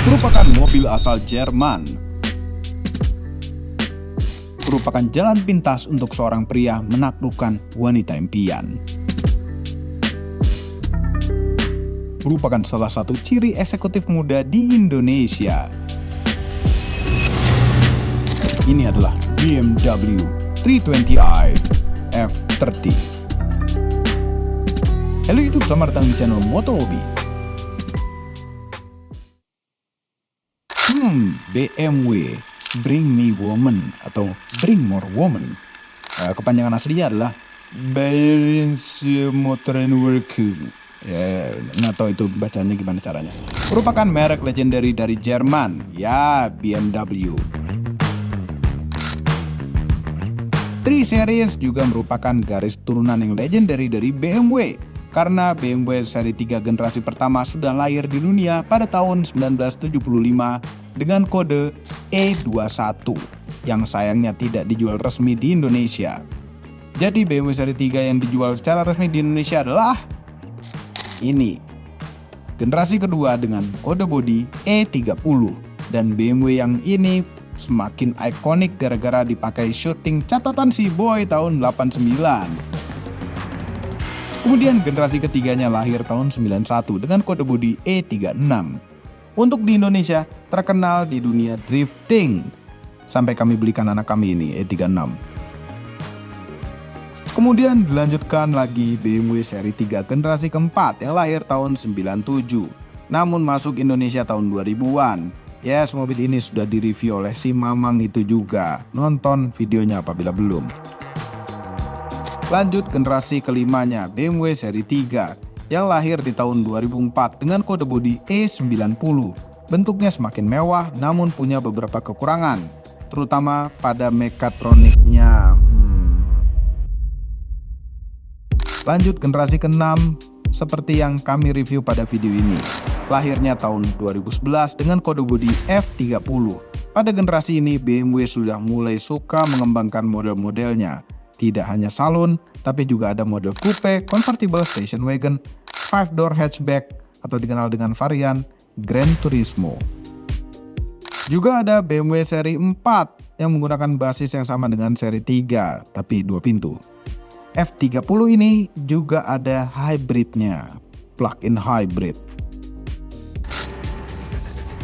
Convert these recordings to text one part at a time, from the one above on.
merupakan mobil asal Jerman. Merupakan jalan pintas untuk seorang pria menaklukkan wanita impian. Merupakan salah satu ciri eksekutif muda di Indonesia. Ini adalah BMW 320i F30. Halo YouTube, selamat datang di channel Motomobi. BMW Bring Me Woman atau Bring More Woman. Kepanjangan aslinya adalah Balance Motor and Work. Ya, nggak tahu itu bacanya gimana caranya. Merupakan merek legendary dari Jerman, ya BMW. 3 Series juga merupakan garis turunan yang legendary dari BMW. Karena BMW seri 3 generasi pertama sudah lahir di dunia pada tahun 1975 dengan kode E21 yang sayangnya tidak dijual resmi di Indonesia. Jadi BMW seri 3 yang dijual secara resmi di Indonesia adalah ini, generasi kedua dengan kode bodi E30, dan BMW yang ini semakin ikonik gara-gara dipakai syuting catatan si boy tahun 89. Kemudian generasi ketiganya lahir tahun 91 dengan kode bodi E36. Untuk di Indonesia terkenal di dunia drifting, sampai kami belikan anak kami ini E36. Kemudian dilanjutkan lagi BMW seri 3 generasi keempat yang lahir tahun 97, namun masuk Indonesia tahun 2000-an. Yes, mobil ini sudah direview oleh si Mamang itu juga. Nonton videonya apabila belum. Lanjut generasi kelimanya BMW seri 3 yang lahir di tahun 2004 dengan kode bodi E90. Bentuknya semakin mewah namun punya beberapa kekurangan, terutama pada mekatroniknya. Lanjut generasi ke-6 seperti yang kami review pada video ini. Lahirnya tahun 2011 dengan kode bodi F30. Pada generasi ini BMW sudah mulai suka mengembangkan model-modelnya. Tidak hanya salon, tapi juga ada model coupe, convertible station wagon, 5-door hatchback atau dikenal dengan varian Gran Turismo. Juga ada BMW seri 4 yang menggunakan basis yang sama dengan seri 3, tapi 2 pintu. F30 ini juga ada hybridnya, plug-in hybrid.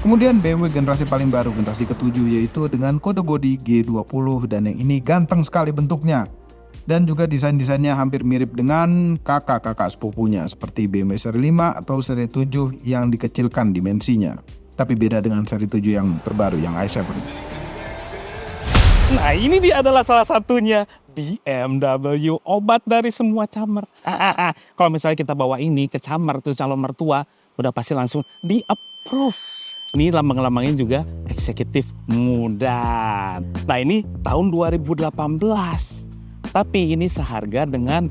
Kemudian BMW generasi paling baru, generasi ke-7, yaitu dengan kode bodi G20, dan yang ini ganteng sekali bentuknya. Dan juga desain-desainnya hampir mirip dengan kakak-kakak sepupunya, seperti BMW seri 5 atau seri 7 yang dikecilkan dimensinya. Tapi beda dengan seri 7 yang terbaru, yang i7. Nah, ini dia adalah salah satunya, BMW, obat dari semua camar. Kalau misalnya kita bawa ini ke camar tuh calon mertua, udah pasti langsung di-approve. Ini lambang-lambangnya juga eksekutif muda. Nah, ini tahun 2018. Tapi ini seharga dengan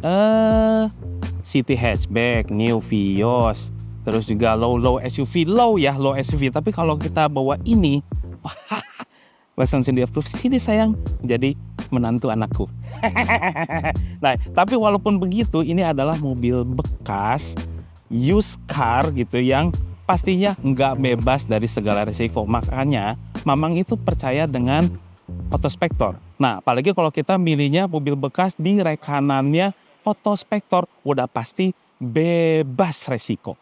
City Hatchback, New Vios, terus juga low SUV, low SUV. Tapi kalau kita bawa ini, langsung di-approve, sini sayang, jadi menantu anakku. Nah, tapi walaupun begitu, ini adalah mobil bekas, used car gitu, yang pastinya nggak bebas dari segala risiko. Makanya, Mamang itu percaya dengan Autospektor. Nah, apalagi kalau kita milihnya mobil bekas di rekanannya Autospektor, udah pasti bebas resiko.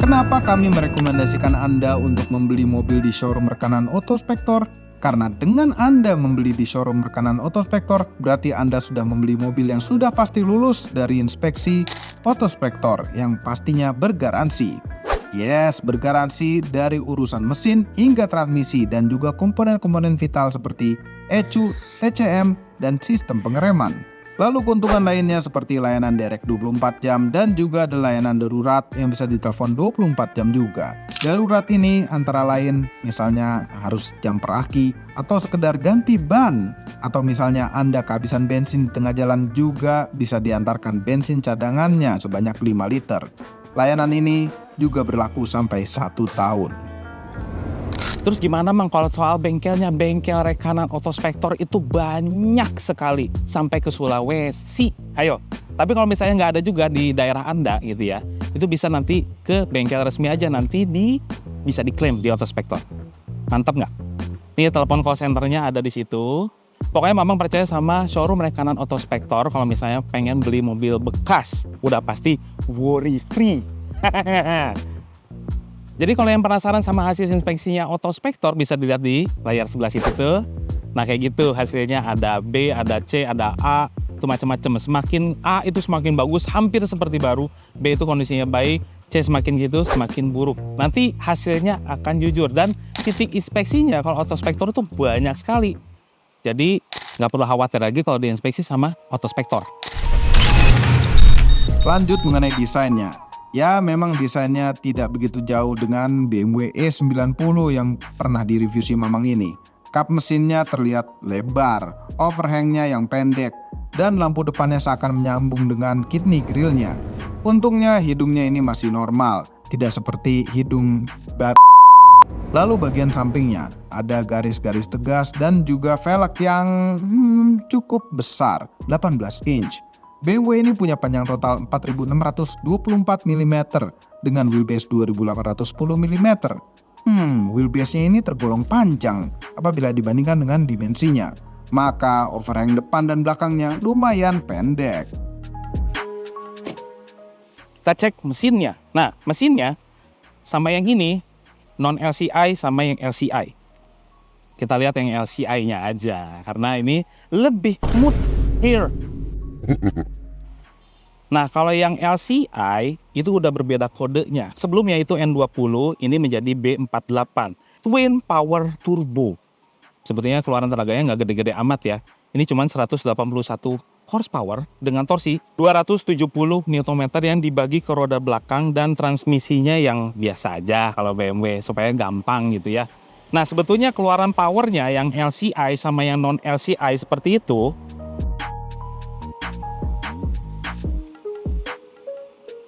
Kenapa kami merekomendasikan Anda untuk membeli mobil di showroom rekanan Autospektor? Karena dengan Anda membeli di showroom rekanan Autospektor, berarti Anda sudah membeli mobil yang sudah pasti lulus dari inspeksi Autospektor yang pastinya bergaransi. Yes, bergaransi dari urusan mesin hingga transmisi dan juga komponen-komponen vital seperti ECU, TCM, dan sistem pengereman. Lalu keuntungan lainnya seperti layanan direct 24 jam dan juga ada layanan darurat yang bisa ditelepon 24 jam juga. Darurat ini antara lain misalnya harus jam per aki atau sekedar ganti ban, atau misalnya Anda kehabisan bensin di tengah jalan juga bisa diantarkan bensin cadangannya sebanyak 5 liter. Layanan ini juga berlaku sampai 1 tahun. Terus gimana Mang kalau soal bengkelnya? Bengkel rekanan Autospektor itu banyak sekali sampai ke Sulawesi. Ayo, tapi kalau misalnya nggak ada juga di daerah Anda gitu ya, itu bisa nanti ke bengkel resmi aja, nanti bisa diklaim di Autospektor. Mantap nggak? Ini telepon call centernya ada di situ. Pokoknya Mamang percaya sama showroom rekanan Autospektor kalau misalnya pengen beli mobil bekas. Udah pasti worry free. Jadi kalau yang penasaran sama hasil inspeksinya Autospektor bisa dilihat di layar sebelah situ tuh. Nah kayak gitu hasilnya, ada B, ada C, ada A, itu macam-macam. Semakin A itu semakin bagus, hampir seperti baru. B itu kondisinya baik, C semakin gitu semakin buruk. Nanti hasilnya akan jujur, dan titik inspeksinya kalau Autospektor itu banyak sekali. Jadi nggak perlu khawatir lagi kalau diinspeksi sama Autospektor. Lanjut mengenai desainnya. Ya memang desainnya tidak begitu jauh dengan BMW E90 yang pernah direview si Mamang ini. Kap mesinnya terlihat lebar, overhangnya yang pendek, dan lampu depannya seakan menyambung dengan kidney grillnya. Untungnya hidungnya ini masih normal, tidak seperti hidung bat. Lalu bagian sampingnya ada garis-garis tegas dan juga velg yang cukup besar, 18 inch. BMW ini punya panjang total 4624 mm dengan wheelbase 2810 mm. Wheelbase-nya ini tergolong panjang apabila dibandingkan dengan dimensinya. Maka overhang depan dan belakangnya lumayan pendek. Kita cek mesinnya. Nah, mesinnya sama yang ini, non LCI sama yang LCI. Kita lihat yang LCI-nya aja, karena ini lebih smooth here. Nah, kalau yang LCI itu udah berbeda kodenya. Sebelumnya itu N20, ini menjadi B48. Twin Power Turbo. Sebetulnya keluaran tenaganya nggak gede-gede amat ya. Ini cuma 181 horsepower dengan torsi 270 Nm yang dibagi ke roda belakang dan transmisinya yang biasa aja kalau BMW supaya gampang gitu ya. Nah, sebetulnya keluaran powernya yang LCI sama yang non LCI seperti itu.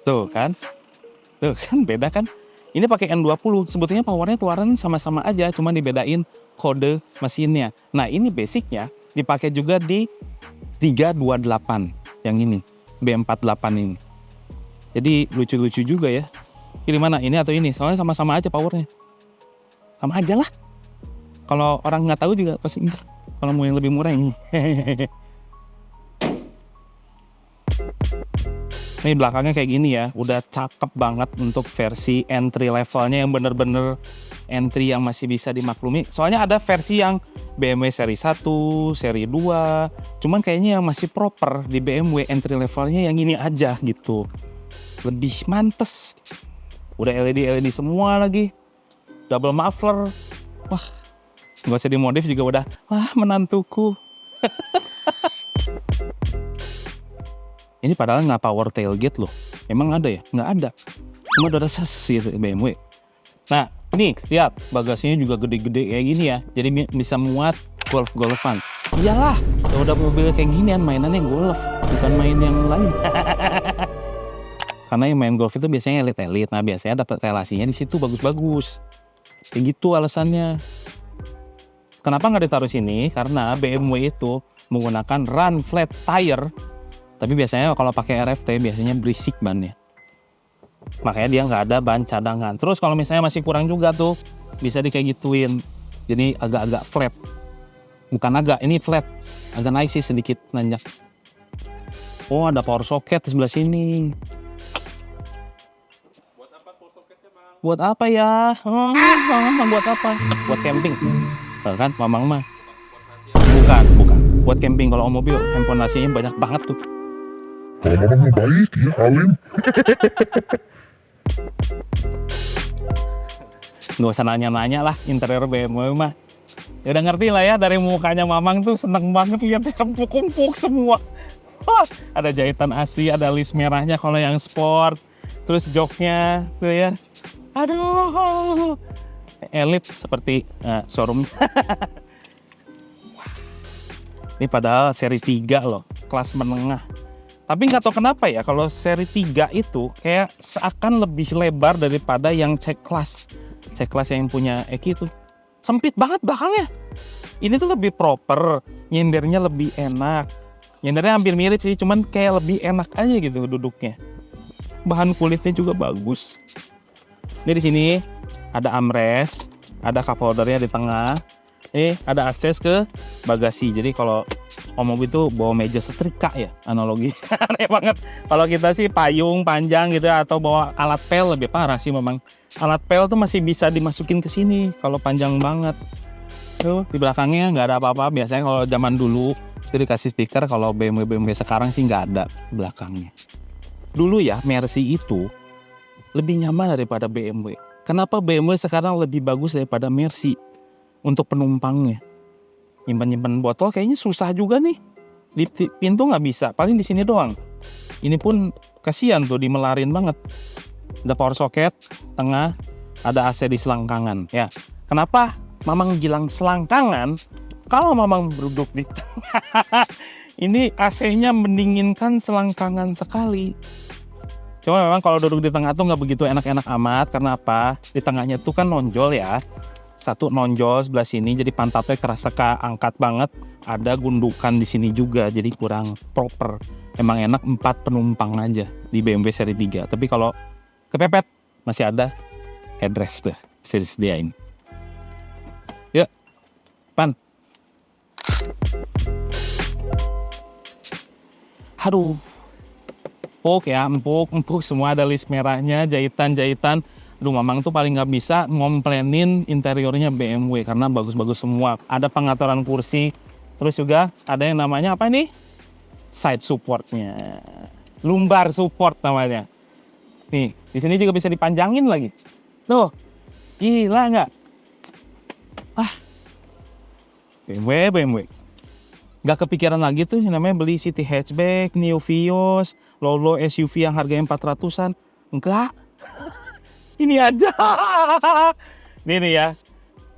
Tuh kan beda kan? Ini pakai N20, sebetulnya powernya keluaran sama-sama aja, cuma dibedain kode mesinnya. Nah ini basicnya dipakai juga di 328 yang ini, B48 ini. Jadi lucu-lucu juga ya. Pilih mana, ini atau ini? Soalnya sama-sama aja powernya. Sama aja lah. Kalau orang nggak tahu juga pasti enggak. Kalau mau yang lebih murah ini. Ini belakangnya kayak gini ya, udah cakep banget untuk versi entry levelnya yang bener-bener entry yang masih bisa dimaklumi. Soalnya ada versi yang BMW seri 1, seri 2, cuman kayaknya yang masih proper di BMW entry levelnya yang ini aja gitu. Lebih mantes. Udah LED semua lagi, double muffler. Wah, nggak usah dimodif juga udah, wah menantuku. Ini padahal nggak power tailgate loh. Emang ada ya? Nggak ada. Cuma udah ses gitu BMW. Nah, ini lihat bagasinya juga gede-gede kayak gini ya. Jadi bisa muat golf-golfan. Iyalah, kalau udah mobil kayak ginian mainannya golf, bukan main yang lain. Karena yang main golf itu biasanya elit-elit. Nah, biasanya dapat relasinya di situ bagus-bagus. Kayak gitu alasannya. Kenapa nggak ditaruh sini? Karena BMW itu menggunakan run flat tire. Tapi biasanya kalau pakai RFT biasanya berisik bannya. Makanya dia nggak ada ban cadangan. Terus kalau misalnya masih kurang juga tuh, bisa kayak gituin. Jadi agak-agak flat. Bukan agak, ini flat. Agak naik sih sedikit nanjak. Oh, ada power socket di sebelah sini. Buat apa power socketnya, Bang? Buat apa ya? Buat apa? Buat camping. Kan, Mamang mah. Bukan. Buat camping. Kalau mobil, handphone nasinya banyak banget tuh. Kalau Mamang baik ya, Halim. Nggak usah nanya-nanya lah interior BMW mah. Ya udah ngerti lah ya, dari mukanya Mamang tuh seneng banget lihatnya empuk-empuk semua. Wah, ada jahitan asli, ada list merahnya kalau yang sport. Terus joknya tuh ya. Aduh. Elit seperti showroom. Ini padahal seri 3 loh, kelas menengah. Tapi nggak tahu kenapa ya, kalau seri 3 itu kayak seakan lebih lebar daripada yang C-Class. C-Class yang punya Eki itu. Sempit banget belakangnya. Ini tuh lebih proper, nyendernya lebih enak. Nyendernya hampir mirip sih, cuman kayak lebih enak aja gitu duduknya. bahan kulitnya juga bagus. Ini di sini ada armrest, ada cup holdernya di tengah. Ada akses ke bagasi. Jadi kalau mobil itu bawa meja setrika ya, analogi. Aneh banget. Kalau kita sih payung panjang gitu atau bawa alat pel, lebih parah sih memang. Alat pel tuh masih bisa dimasukin ke sini kalau panjang banget. Tuh di belakangnya nggak ada apa-apa. Biasanya kalau zaman dulu itu dikasih speaker, kalau BMW sekarang sih nggak ada belakangnya. Dulu ya Mercy itu lebih nyaman daripada BMW. Kenapa BMW sekarang lebih bagus daripada Mercy? Untuk penumpangnya, nyimpan botol kayaknya susah juga nih. Di pintu nggak bisa, paling di sini doang. Ini pun kasihan tuh, dimelarin banget. Ada power socket tengah, ada AC di selangkangan. Ya, kenapa Mamang bilang selangkangan? Kalau Mamang duduk di tengah, ini AC-nya mendinginkan selangkangan sekali. Cuma memang kalau duduk di tengah tuh nggak begitu enak-enak amat. Karena apa? Di tengahnya tuh kan nonjol ya. Satu nonjol sebelah sini, jadi pantatnya kerasa keangkat banget. Ada gundukan di sini juga, jadi kurang proper. Emang enak 4 penumpang aja di BMW seri 3. Tapi kalau kepepet, masih ada headrest tuh, disediain. Yuk, Pan. Aduh, empuk ya, empuk. Semua ada list merahnya, jahitan. Aduh, Mamang tuh paling nggak bisa ngomplenin interiornya BMW karena bagus-bagus semua. Ada pengaturan kursi, terus juga ada yang namanya apa nih? Side supportnya, lumbar support namanya. Nih, di sini juga bisa dipanjangin lagi. Tuh, gila nggak? BMW. Nggak kepikiran lagi tuh yang namanya beli City Hatchback, Neo Vios, low SUV yang harganya 400-an. Enggak. Ini aja. Ini nih ya.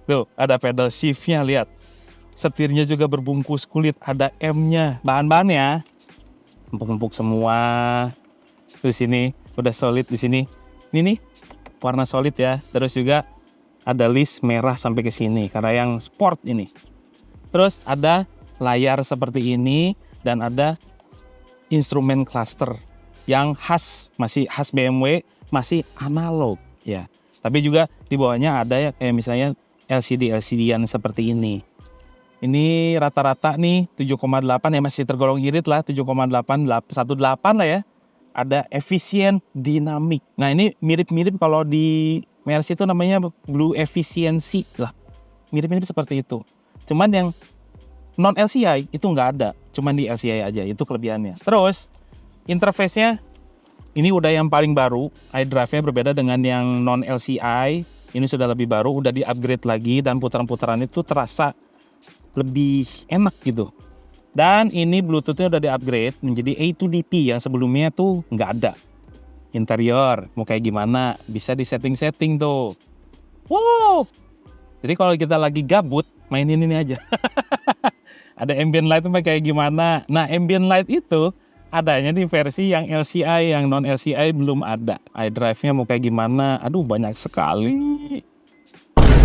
Tuh, ada pedal shift-nya, lihat. Setirnya juga berbungkus kulit, ada M-nya. Bahan-bahannya empuk-empuk semua. Terus ini udah solid di sini. Ini nih warna solid ya. Terus juga ada list merah sampai ke sini karena yang sport ini. Terus ada layar seperti ini dan ada instrumen cluster yang masih khas BMW, masih analog. Ya, tapi juga di bawahnya ada ya kayak misalnya LCD-an seperti ini. Ini rata-rata nih 7,8 ya, masih tergolong irit lah, 7,8, 18 lah ya. Ada efisien dinamik. Nah ini mirip-mirip kalau di Mercy itu namanya Blue Efficiency lah. Mirip-mirip seperti itu. Cuman yang non LCI itu nggak ada, cuman di LCI aja, itu kelebihannya. Terus interface-nya ini udah yang paling baru, iDrive-nya berbeda dengan yang non-LCI. Ini sudah lebih baru, udah di-upgrade lagi dan putaran-putaran itu terasa lebih enak gitu. Dan ini Bluetooth-nya udah di-upgrade menjadi A2DP yang sebelumnya tuh nggak ada. Interior, mau kayak gimana, bisa di-setting-setting tuh. Wow! Jadi kalau kita lagi gabut, mainin ini aja. Ada ambient light tuh kayak gimana. Nah, ambient light itu adanya di versi yang LCI, yang non LCI belum ada. iDrive-nya mau kayak gimana? Aduh, banyak sekali.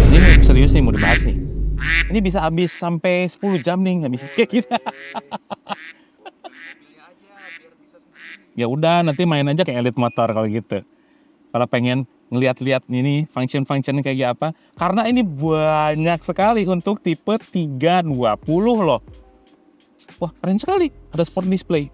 Ini serius nih mau dibahas nih. Ini bisa habis sampai 10 jam nih, nggak bisa kayak gitu. Ya udah, nanti main aja kayak Elite Motor kalau gitu. Kalau pengen ngeliat-liat ini function-function kayak apa. Karena ini banyak sekali untuk tipe 320 loh. Wah, keren sekali. Ada sport display.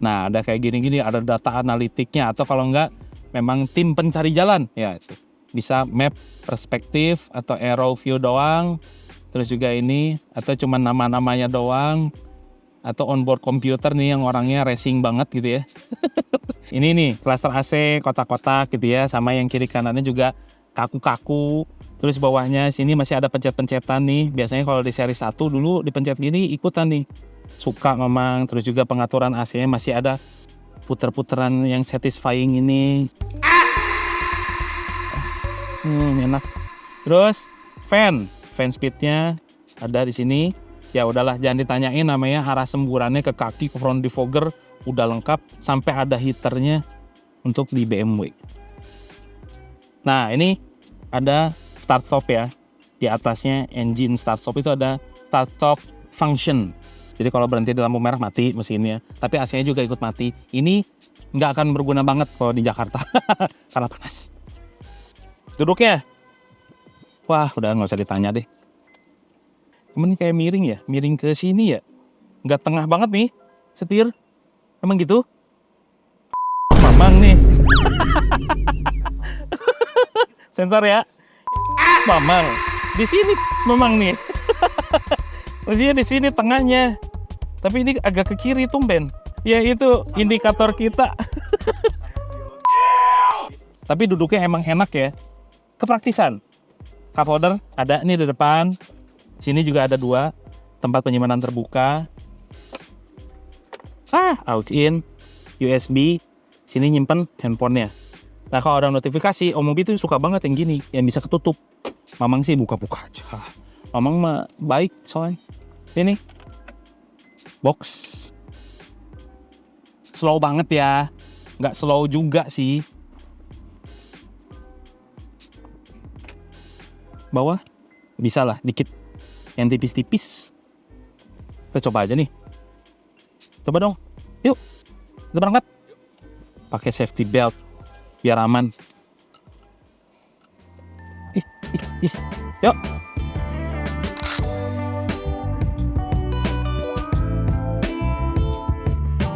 Nah, ada kayak gini-gini, ada data analitiknya, atau kalau enggak, memang tim pencari jalan, ya itu. Bisa map perspektif, atau arrow view doang, terus juga ini, atau cuma nama-namanya doang, atau onboard computer nih yang orangnya racing banget gitu ya. Ini nih, cluster AC, kotak-kotak gitu ya, sama yang kiri kanannya juga kaku-kaku. Terus bawahnya sini masih ada pencet-pencetan nih, biasanya kalau di seri 1 dulu dipencet gini, ikutan nih. Suka memang, terus juga pengaturan AC-nya masih ada puter-puteran yang satisfying ini. Enak. Terus fan speednya ada di sini. Ya udahlah, jangan ditanyain, namanya arah semburannya ke kaki, ke front defogger udah lengkap, sampai ada heaternya untuk di BMW. Nah ini ada start stop ya, di atasnya engine start stop itu ada start stop function. Jadi kalau berhenti di lampu merah mati mesinnya, tapi AC-nya juga ikut mati. Ini nggak akan berguna banget kalau di Jakarta karena panas. Duduknya, wah udah nggak usah ditanya deh. Cuman kayak miring ya, miring ke sini ya, nggak tengah banget nih setir. Emang gitu? Mamang nih. Sensor ya. Mamang. Di sini memang nih. Maksudnya di sini tengahnya. Tapi ini agak ke kiri tumben. Ya itu indikator kita. Tapi duduknya emang enak ya. Kepraktisan. Cup holder ada nih di depan. Sini juga ada 2 tempat penyimpanan terbuka. Out in USB. Sini nyimpen handphonenya. Nah kalau ada notifikasi, Om Mobi tuh suka banget yang gini, yang bisa ketutup. Mamang sih buka-buka aja. Mamang mah baik soalnya. Ini box slow banget ya, nggak slow juga sih. Bawah bisa lah dikit, yang tipis-tipis. Kita coba aja nih. Coba dong, yuk kita berangkat. Pakai safety belt biar aman. Yuk.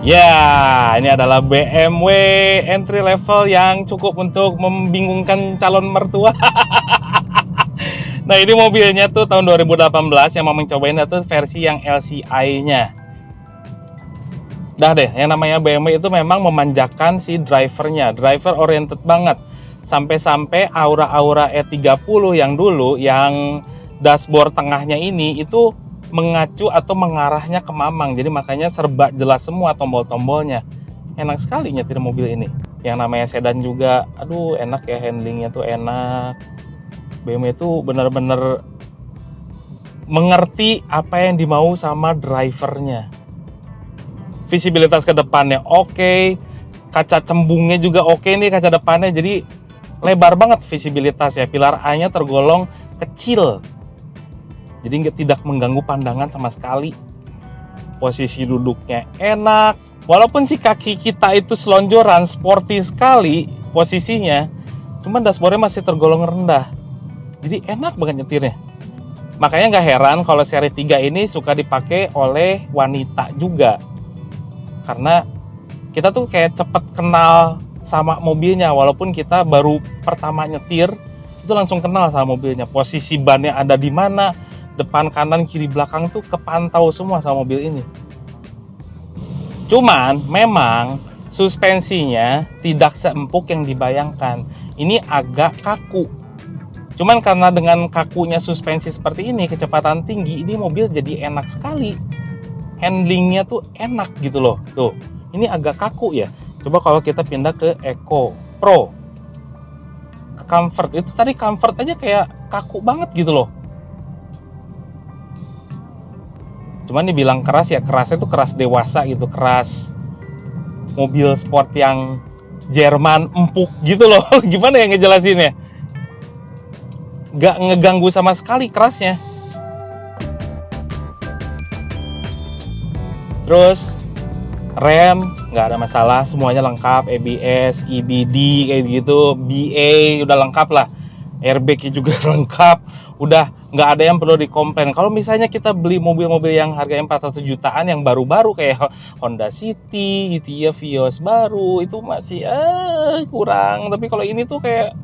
Ya, ini adalah BMW entry level yang cukup untuk membingungkan calon mertua. Nah, ini mobilnya tuh tahun 2018 yang mau mencobain itu versi yang LCI-nya. Dah deh, yang namanya BMW itu memang memanjakan si drivernya, driver oriented banget. Sampai-sampai aura-aura E30 yang dulu, yang dashboard tengahnya ini itu mengacu atau mengarahnya ke Mamang. Jadi makanya serba jelas semua tombol-tombolnya. Enak sekali nyetir mobil ini. Yang namanya sedan juga, aduh enak ya, handlingnya tuh enak. BMW itu benar-benar mengerti apa yang dimau sama drivernya. Visibilitas ke depannya oke, kaca cembungnya juga oke nih kaca depannya, jadi lebar banget visibilitas ya. Pilar A-nya tergolong kecil, jadi tidak mengganggu pandangan sama sekali. Posisi duduknya enak, walaupun si kaki kita itu selonjoran, sporty sekali posisinya, cuman dashboardnya masih tergolong rendah, jadi enak banget nyetirnya. Makanya nggak heran kalau seri 3 ini suka dipakai oleh wanita juga, karena kita tuh kayak cepet kenal sama mobilnya. Walaupun kita baru pertama nyetir, itu langsung kenal sama mobilnya. Posisi bannya ada di mana, depan, kanan, kiri, belakang tuh kepantau semua sama mobil ini. Cuman memang suspensinya tidak seempuk yang dibayangkan. Ini agak kaku. Cuman karena dengan kakunya suspensi seperti ini, kecepatan tinggi, ini mobil jadi enak sekali. Handlingnya tuh enak gitu loh. Tuh, ini agak kaku ya. Coba kalau kita pindah ke Eco Pro, ke Comfort, itu tadi Comfort aja kayak kaku banget gitu loh. Cuman dibilang keras ya, kerasnya tuh keras dewasa gitu, keras mobil sport yang Jerman empuk gitu loh. Gimana ya ngejelasinnya? Gak ngeganggu sama sekali kerasnya. Terus rem nggak ada masalah, semuanya lengkap, ABS, EBD kayak gitu, BA udah lengkap lah, airbagnya juga lengkap, udah nggak ada yang perlu dikomplain. Kalau misalnya kita beli mobil-mobil yang harganya 400 jutaan yang baru-baru kayak Honda City gitu ya, Vios baru, itu masih kurang. Tapi kalau ini tuh kayak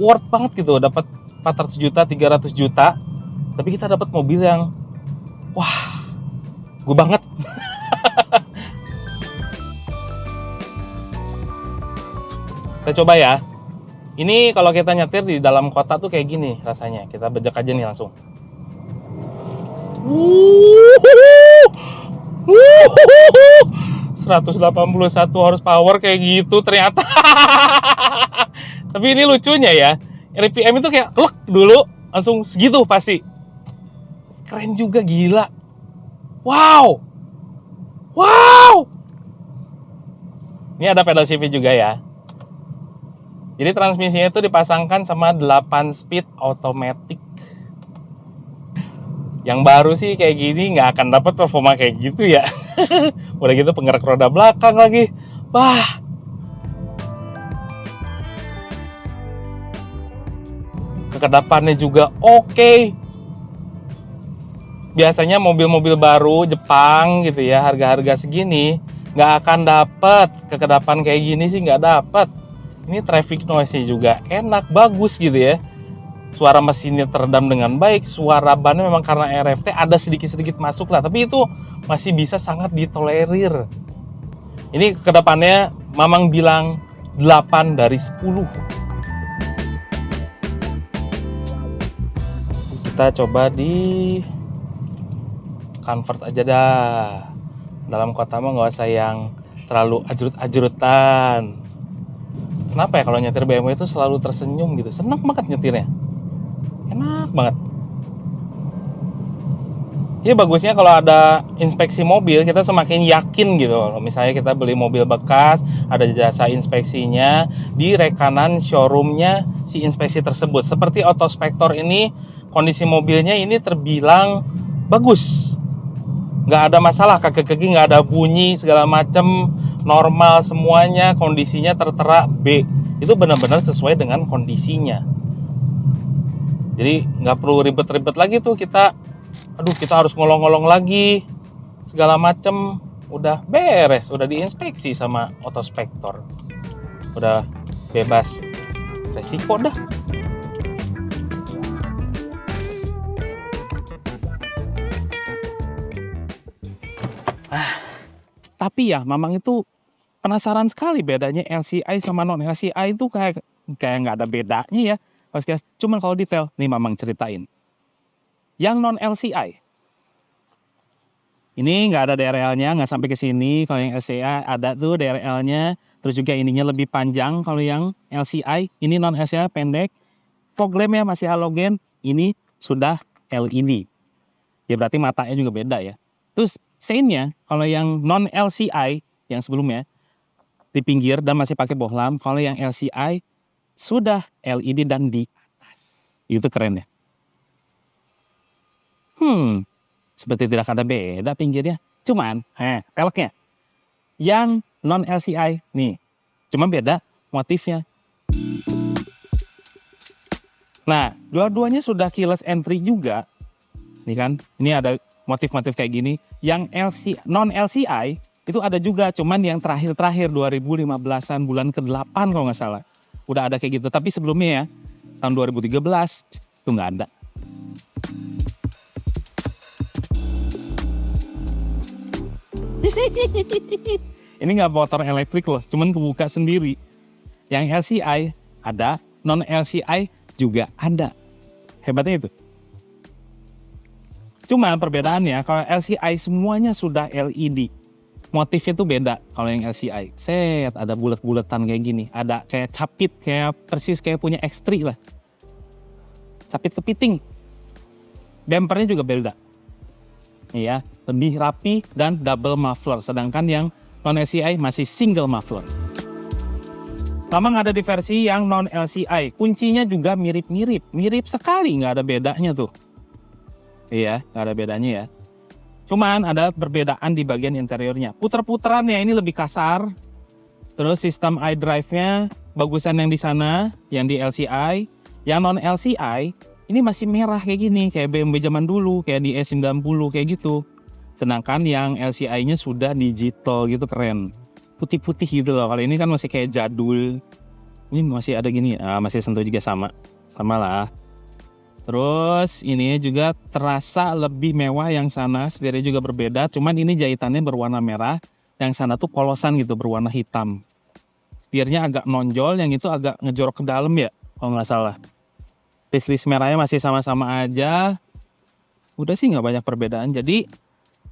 worth banget gitu, dapat 400 juta, 300 juta, tapi kita dapat mobil yang wah, gue banget. Kita coba ya. Ini kalau kita nyetir di dalam kota tuh kayak gini rasanya. Kita bejek aja nih langsung. 181 horsepower kayak gitu ternyata. Tapi ini lucunya ya, RPM itu kayak klek dulu langsung segitu pasti. Keren juga, gila. Wow. Ini ada pedal shift juga ya. Jadi transmisinya itu dipasangkan sama 8 speed automatic. Yang baru sih kayak gini nggak akan dapat performa kayak gitu ya. Udah gitu penggerak roda belakang lagi. Wah, kekedapannya juga oke. Biasanya mobil-mobil baru Jepang gitu ya, harga-harga segini nggak akan dapet kekedapan kayak gini sih, nggak dapet. Ini traffic noise-nya juga enak, bagus gitu ya. Suara mesinnya teredam dengan baik, suara bannya memang karena RFT ada sedikit-sedikit masuk lah, tapi itu masih bisa sangat ditolerir. Ini kedepannya Mamang bilang 8 dari 10. Kita coba di convert aja dah. Dalam kota mah nggak usah yang terlalu ajrut-ajrutan. Kenapa ya kalau nyetir BMW itu selalu tersenyum gitu? Senang banget nyetirnya. Enak banget. Jadi bagusnya kalau ada inspeksi mobil, kita semakin yakin gitu. Kalau misalnya kita beli mobil bekas, ada jasa inspeksinya di rekanan showroomnya si inspeksi tersebut. Seperti Autospektor ini, kondisi mobilnya ini terbilang bagus. Nggak ada masalah, kaki-kaki nggak ada bunyi, segala macem, normal semuanya, kondisinya tertera B. Itu benar-benar sesuai dengan kondisinya. Jadi nggak perlu ribet-ribet lagi tuh kita harus ngolong-ngolong lagi segala macem, udah beres, udah diinspeksi sama Autospektor, udah bebas resiko dah. Tapi ya Mamang itu penasaran sekali bedanya LCI sama non LCI itu kayak nggak ada bedanya ya. Cuman kalau detail nih Mamang ceritain. Yang non LCI ini nggak ada DRL-nya, nggak sampai ke sini. Kalau yang LCI ada tuh DRL-nya, terus juga ininya lebih panjang. Kalau yang LCI ini non LCI pendek, fog lamp-nya masih halogen, ini sudah LED. Ya berarti matanya juga beda ya. Terus sein-nya kalau yang non LCI yang sebelumnya di pinggir dan masih pakai bohlam, kalau yang LCI sudah LED dan di atas. Itu keren ya. Seperti tidak ada beda pinggirnya. Cuman, peleknya. Yang non LCI nih, cuma beda motifnya. Nah, dua-duanya sudah keyless entry juga. Nih kan, ini ada motif-motif kayak gini. Yang non LCI itu ada juga, cuman yang terakhir 2015-an bulan ke-8 kalau nggak salah. Udah ada kayak gitu, tapi sebelumnya ya, tahun 2013 itu nggak ada. Ini nggak motor elektrik loh, cuman kebuka sendiri. Yang LCI ada, non LCI juga ada. Hebatnya itu. Cuma perbedaannya kalau LCI semuanya sudah LED. Motifnya tuh beda kalau yang LCI. Set, ada bulat-bulatan kayak gini. Ada kayak capit, kayak persis kayak punya X3 lah. Capit kepiting. Bumpernya juga beda. Iya, lebih rapi dan double muffler. Sedangkan yang non LCI masih single muffler. Memang ada di versi yang non LCI. Kuncinya juga mirip-mirip. Mirip sekali, nggak ada bedanya tuh. Iya, nggak ada bedanya ya. Cuman ada perbedaan di bagian interiornya. Puter-puterannya ini lebih kasar. Terus sistem iDrive-nya bagusan yang di sana, yang di LCI. Yang non LCI ini masih merah kayak gini, kayak BMW zaman dulu, kayak di S90 kayak gitu. Sedangkan yang LCI-nya sudah digital gitu, keren. Putih-putih gitu loh. Kalau ini kan masih kayak jadul. Ini masih ada gini, masih sentuh juga sama lah. Terus ini juga terasa lebih mewah yang sana, setirnya juga berbeda. Cuman ini jahitannya berwarna merah, yang sana tuh polosan gitu berwarna hitam. Setirnya agak nonjol, yang itu agak ngejorok ke dalam ya, kalau nggak salah. List merahnya masih sama-sama aja. Udah sih nggak banyak perbedaan. Jadi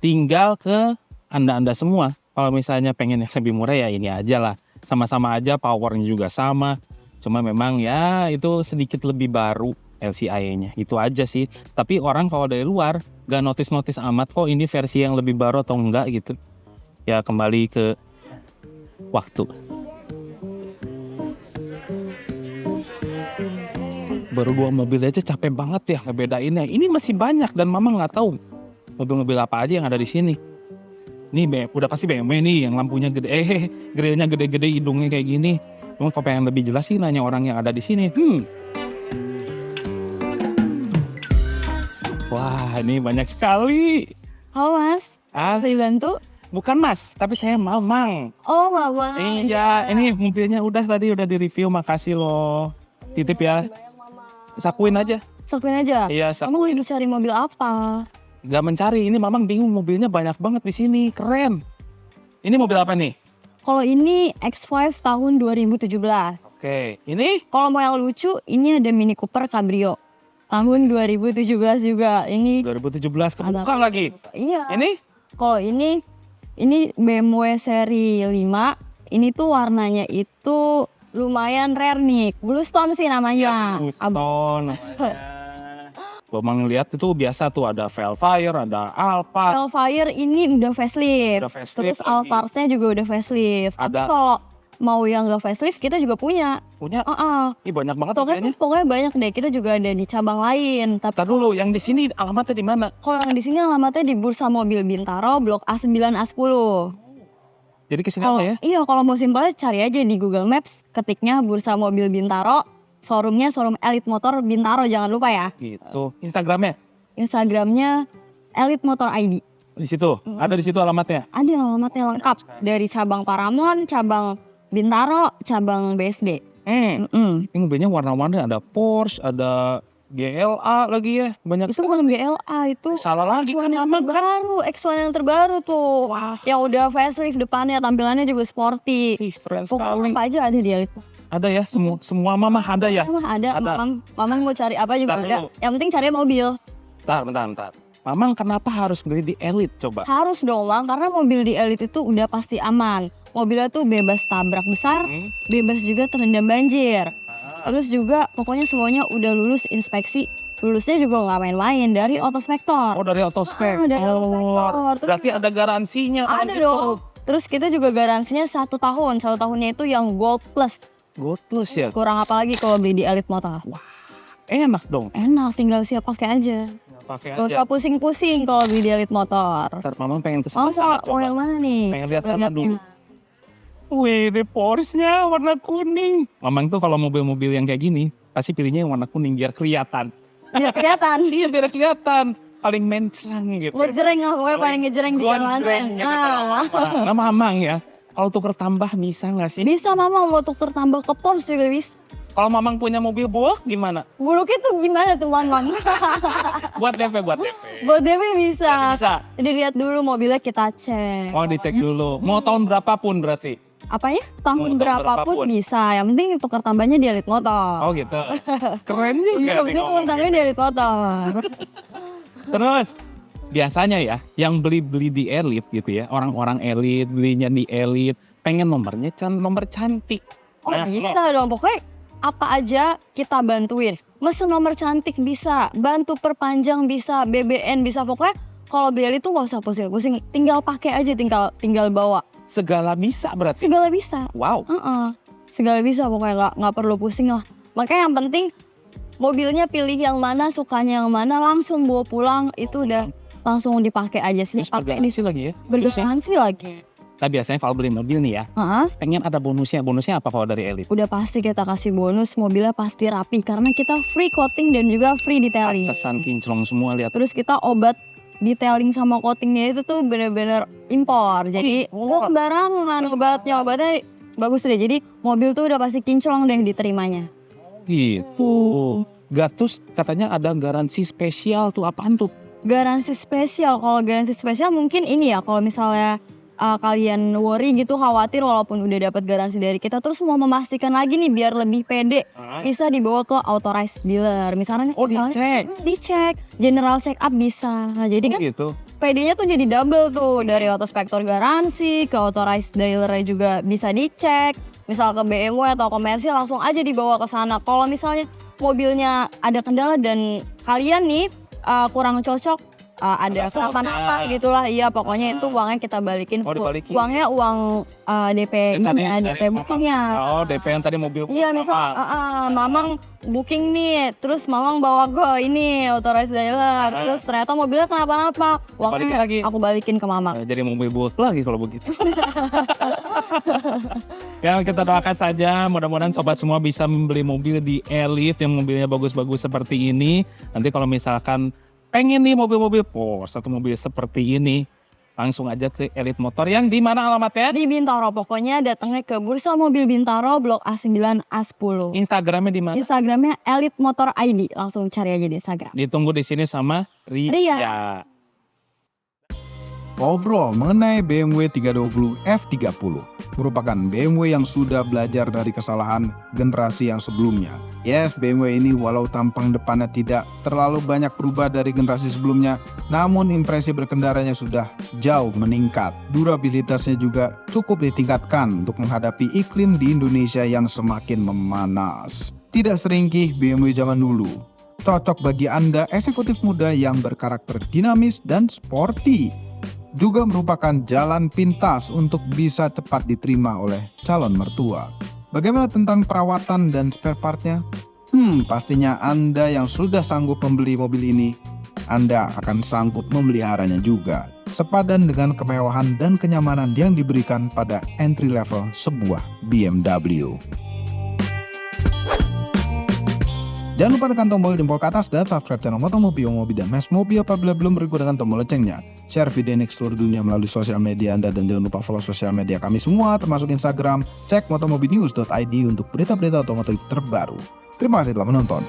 tinggal ke Anda-Anda semua. Kalau misalnya pengen yang lebih murah ya ini aja lah. Sama-sama aja, powernya juga sama. Cuma memang ya itu sedikit lebih baru LCI-nya. Itu aja sih. Tapi orang kalau dari luar gak notice-notice amat kok ini versi yang lebih baru atau enggak gitu. Ya kembali ke waktu. Baru 2 mobil aja capek banget ya ngebedainnya. Ini masih banyak dan Mama nggak tahu mobil-mobil apa aja yang ada di sini. Udah pasti BMW nih yang lampunya gede, grillnya gede-gede, hidungnya kayak gini. Cuma kalau pengen lebih jelas sih nanya orang yang ada di sini. Wah, ini banyak sekali. Halo Mas, bisa dibantu? Bukan Mas, tapi saya Mamang. Oh Mama. Iya, ini mobilnya udah di-review, makasih loh. Titip ya. Sakuin aja. Sakuin aja. Iya, Kamu mau cari mobil apa? Gak mencari, ini Mamang bingung, mobilnya banyak banget di sini, keren. Ini mobil apa nih? Kalau ini X5 tahun 2017. Oke, ini? Kalau mau yang lucu, ini ada Mini Cooper Cabrio tahun 2017 juga. Ini 2017 kebuka lagi. Iya. Ini? Kalau ini BMW seri 5. Ini tuh warnanya itu lumayan rare nih. Bluestone sih namanya. Bluestone namanya. Mamang lihat itu biasa tuh ada Velfire, ada Alphard. Velfire ini udah facelift. Terus Alphardnya juga udah facelift. Tapi kalau mau yang nggak facelift kita juga punya. Punya? Ini banyak banget pokoknya, pokoknya banyak deh. Kita juga ada di cabang lain. Tapi ntar dulu, yang di sini alamatnya di mana? Kalau yang di sini alamatnya di Bursa Mobil Bintaro, Blok A9 A10. Jadi kesini apa ya? Iya, kalau mau simpelnya cari aja di Google Maps, ketiknya Bursa Mobil Bintaro, showroomnya showroom Elite Motor Bintaro, jangan lupa ya. Gitu. Instagramnya? Instagramnya Elite Motor ID. Di situ? Ada di situ alamatnya? Ada alamatnya lengkap. Dari cabang Paramount, cabang Bintaro, cabang BSD. Ini mobilnya warna-warni, ada Porsche, ada GLA lagi ya, banyak. Itu bukan GLA, itu salah lagi kan yang terbaru, X1 yang terbaru tuh. Wah. Yang udah facelift depannya, tampilannya juga sporty. Keren sekali. Pokoknya apa aja ada di Elite. Ada ya, semua Mama ada ya? Ada. Mamang mau cari apa juga ada. Dulu. Yang penting cari mobil. Bentar. Mamang kenapa harus beli di Elite coba? Harus dong Bang, karena mobil di Elite itu udah pasti aman. Mobilnya tuh bebas tabrak besar, bebas juga terendam banjir. Terus juga pokoknya semuanya udah lulus inspeksi. Lulusnya juga nggak main-main, dari Autospektor. Oh, dari Autospek. Dari Autospektor. Berarti ada garansinya. Ada dong. Terus kita juga garansinya 1 tahun. 1 tahunnya itu yang Gold Plus. Gold Plus ya? Kurang apa lagi kalau beli di Elite Motor. Wah, enak dong. Enak, tinggal siap pakai aja. Pakai Gak usah pusing-pusing kalau beli di Elite Motor. Ntar Mamang pengen kesana. Mau yang mana nih? Pengen lihat sana dulu. Wih, ini Porsche-nya warna kuning. Mamang tuh kalau mobil-mobil yang kayak gini, pasti pilihnya yang warna kuning biar kelihatan. Biar kelihatan. Iya, biar kelihatan. Paling mencerang gitu. Ngejreng lah, pokoknya paling ngejreng di jalanan. Nah, Mamang ya, kalau tuker tambah bisa nggak sih? Bisa Mamang, mau tuker tambah ke Porsche juga bisa. Kalau Mamang punya mobil bulk gimana? Buluknya tuh gimana tuh Mamang? Buat DP. Buat DP bisa. Bisa. Dilihat dulu mobilnya, kita cek. Oh, dicek dulu. Mau tahun berapapun berarti? Apanya? Tahun berapapun bisa. Yang penting tuker tambahnya di Elite Motor. Oh gitu. Keren juga. Iya, betul, tuker tambahnya di Elite Motor. Terus biasanya ya yang beli di Elite gitu ya, orang-orang Elite belinya di Elite, pengen nomornya nomor cantik. Oh bisa dong, pokoknya apa aja kita bantuin. Mesen nomor cantik bisa, bantu perpanjang bisa, BBN bisa. Pokoknya kalau beli Elite tuh gak usah pusing-pusing, tinggal pakai aja, tinggal bawa. Segala bisa berarti? Segala bisa. Wow. Segala bisa pokoknya, nggak perlu pusing lah. Makanya yang penting mobilnya pilih yang mana, sukanya yang mana, langsung bawa pulang, itu udah langsung dipakai aja sih. Terus bergaransi lagi ya? Bergaransi lagi. Nah biasanya kalau beli mobil nih ya, pengen ada bonusnya. Bonusnya apa kalau dari Elite? Udah pasti kita kasih bonus, mobilnya pasti rapi karena kita free coating dan juga free detailing. Kesan kinclong semua lihat. Terus kita obat detailing sama coatingnya itu tuh bener-bener impor. Jadi nggak sembarangan obatnya bagus deh. Jadi mobil tuh udah pasti kinclong deh diterimanya. Gitu. Gatus katanya ada garansi spesial tuh, apaan tuh? Garansi spesial, kalau garansi spesial mungkin ini ya, kalau misalnya kalian worry gitu, khawatir walaupun udah dapat garansi dari kita, terus mau memastikan lagi nih biar lebih pede, bisa dibawa ke authorized dealer. Misalnya, dicek, general check up bisa. Nah, jadi kan gitu. PD-nya tuh jadi double tuh, dari Autospektor garansi ke authorized dealer juga bisa dicek. Misal ke BMW atau komersil langsung aja dibawa ke sana. Kalau misalnya mobilnya ada kendala dan kalian nih kurang cocok ada kenapa-napa gitulah. Iya, pokoknya itu uangnya kita balikin. Oh, dibalikin. Uangnya uang DP Yang tadi- ini, DP bookingnya. Oh, DP yang tadi mobil. Iya, misal Mamang booking nih, terus Mamang bawa ke ini authorized dealer, terus ternyata mobilnya kenapa-napa, Balikin uangnya lagi. aku balikin ke Mamang. Jadi mobil bus lagi kalau begitu. Ya, kita doakan saja mudah-mudahan sobat semua bisa membeli mobil di Elite yang mobilnya bagus-bagus seperti ini. Nanti kalau misalkan pengen nih mobil-mobil Porsche atau mobil seperti ini, langsung aja ke Elite Motor yang di mana alamatnya? Di Bintaro, pokoknya datangnya ke Bursa Mobil Bintaro Blok A9 A10. Instagramnya di mana? Instagramnya Elite Motor ID, langsung cari aja di Instagram. Ditunggu di sini sama Ria. Ria. Overall mengenai BMW 320 F30 merupakan BMW yang sudah belajar dari kesalahan generasi yang sebelumnya. Yes, BMW ini walau tampang depannya tidak terlalu banyak berubah dari generasi sebelumnya, namun impresi berkendaranya sudah jauh meningkat. Durabilitasnya juga cukup ditingkatkan untuk menghadapi iklim di Indonesia yang semakin memanas. Tidak seringkih BMW zaman dulu. Cocok bagi Anda eksekutif muda yang berkarakter dinamis dan sporty. Juga merupakan jalan pintas untuk bisa cepat diterima oleh calon mertua. Bagaimana tentang perawatan dan spare partnya? Pastinya Anda yang sudah sanggup membeli mobil ini, Anda akan sanggup memeliharanya juga. Sepadan dengan kemewahan dan kenyamanan yang diberikan pada entry level sebuah BMW. Jangan lupa tekan tombol jempol ke atas dan subscribe channel Motomobi, Mobi, dan Mes Mobi apabila belum berikut dengan tombol loncengnya. Share video ini ke seluruh dunia melalui sosial media Anda dan jangan lupa follow sosial media kami semua termasuk Instagram. Cek motomobinews.id untuk berita-berita otomotif terbaru. Terima kasih telah menonton.